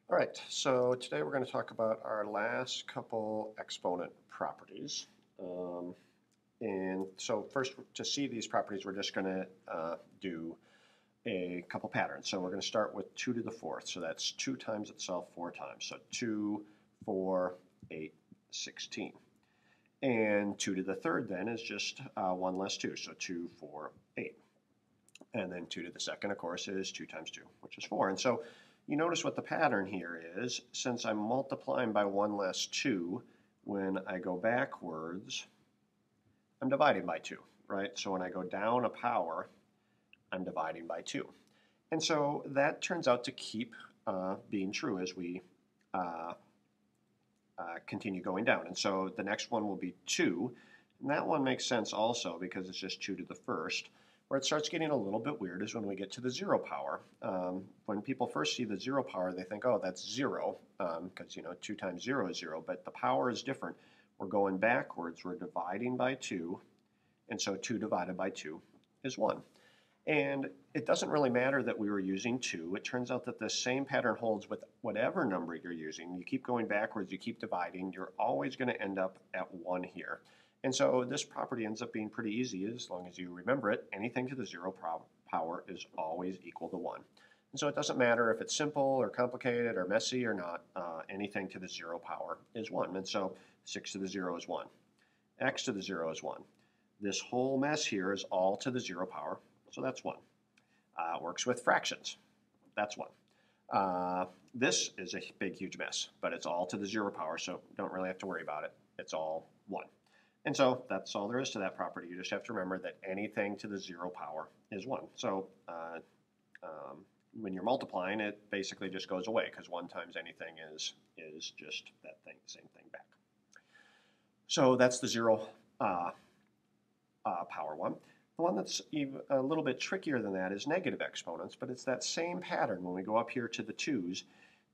All right, so today we're going to talk about our last couple exponent properties. And so first, to see these properties, we're just going to do a couple patterns. So we're going to start with 2 to the 4th. So that's 2 times itself 4 times. So 2, 4, 8, 16. And 2 to the 3rd then is just 1 less 2. So 2, 4, 8. And then 2 to the 2nd, of course, is 2 times 2, which is 4. And so you notice what the pattern here is. Since I'm multiplying by 1 less 2, when I go backwards, I'm dividing by 2, right? So when I go down a power, I'm dividing by 2. And so that turns out to keep being true as we continue going down. And so the next one will be 2. And that one makes sense also because it's just 2 to the 1st. Where it starts getting a little bit weird is when we get to the 0 power. When people first see the 0 power, they think, oh, that's 0, because 2 times 0 is 0, but the power is different. We're going backwards, we're dividing by 2, and so 2 divided by 2 is 1. And it doesn't really matter that we were using 2. It turns out that the same pattern holds with whatever number you're using. You keep going backwards, you keep dividing, you're always going to end up at 1 here. And so this property ends up being pretty easy as long as you remember it. Anything to the 0 power is always equal to 1. And so it doesn't matter if it's simple or complicated or messy or not, anything to the 0 power is 1. And so 6 to the 0 is 1. X to the 0 is 1. This whole mess here is all to the 0 power, so that's 1. Works with fractions. That's 1. This is a big, huge mess, but it's all to the 0 power, so don't really have to worry about it. It's all 1. And so that's all there is to that property. You just have to remember that anything to the 0 power is 1. So when you're multiplying, it basically just goes away because 1 times anything is just that thing, same thing back. So that's the 0 power one. The one that's even a little bit trickier than that is negative exponents, but it's that same pattern. When we go up here to the 2's,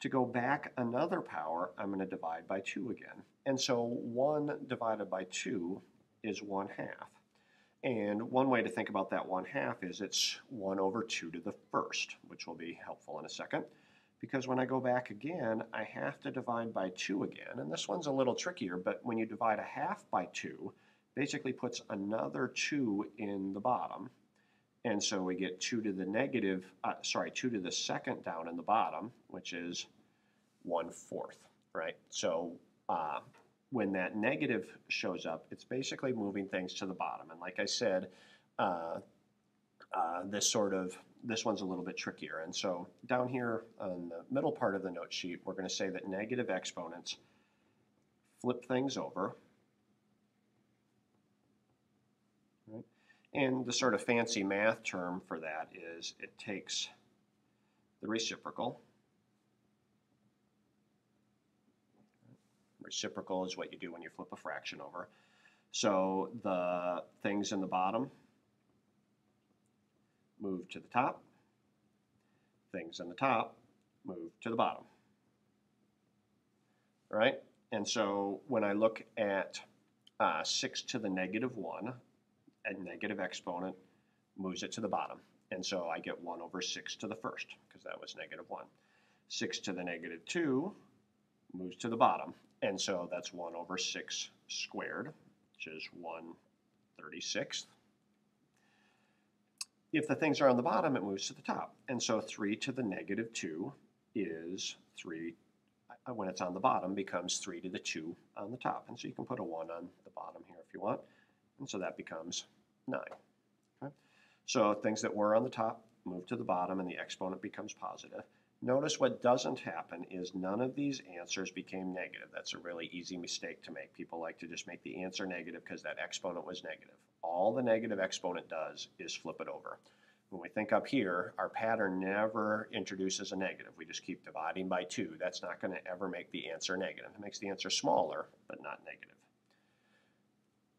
to go back another power, I'm going to divide by 2 again. And so 1 divided by 2 is 1/2. And one way to think about that 1/2 is it's 1 over 2 to the 1st, which will be helpful in a second. Because when I go back again, I have to divide by 2 again. And this one's a little trickier, but when you divide 1/2 by 2, basically puts another 2 in the bottom. And so we get 2 to the 2 to the 2nd down in the bottom, which is 1/4, right? So when that negative shows up, it's basically moving things to the bottom. And like I said, this one's a little bit trickier. And so down here on the middle part of the note sheet, we're going to say that negative exponents flip things over. Right? And the sort of fancy math term for that is it takes the reciprocal. Reciprocal is what you do when you flip a fraction over. So the things in the bottom move to the top. Things in the top move to the bottom. All right? And so when I look at 6 to the -1, a negative exponent moves it to the bottom. And so I get 1 over 6 to the 1st, because that was -1. 6 to the -2 moves to the bottom. And so that's 1 over 6 squared, which is 1/36. If the things are on the bottom, it moves to the top. And so 3 to the -2 is 3, when it's on the bottom, becomes 3 to the 2 on the top. And so you can put a 1 on the bottom here if you want. And so that becomes 9. Okay? So things that were on the top move to the bottom and the exponent becomes positive. Notice what doesn't happen is none of these answers became negative. That's a really easy mistake to make. People like to just make the answer negative because that exponent was negative. All the negative exponent does is flip it over. When we think up here, our pattern never introduces a negative. We just keep dividing by 2. That's not going to ever make the answer negative. It makes the answer smaller, but not negative.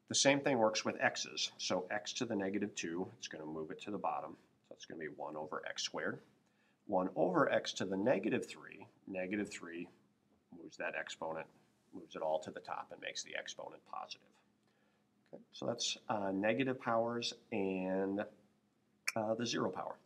The same thing works with x's. So x to the -2, it's going to move it to the bottom. So it's going to be 1 over x squared. 1 over x to the -3, -3 moves that exponent, moves it all to the top and makes the exponent positive. Okay, so that's negative powers and the 0 power.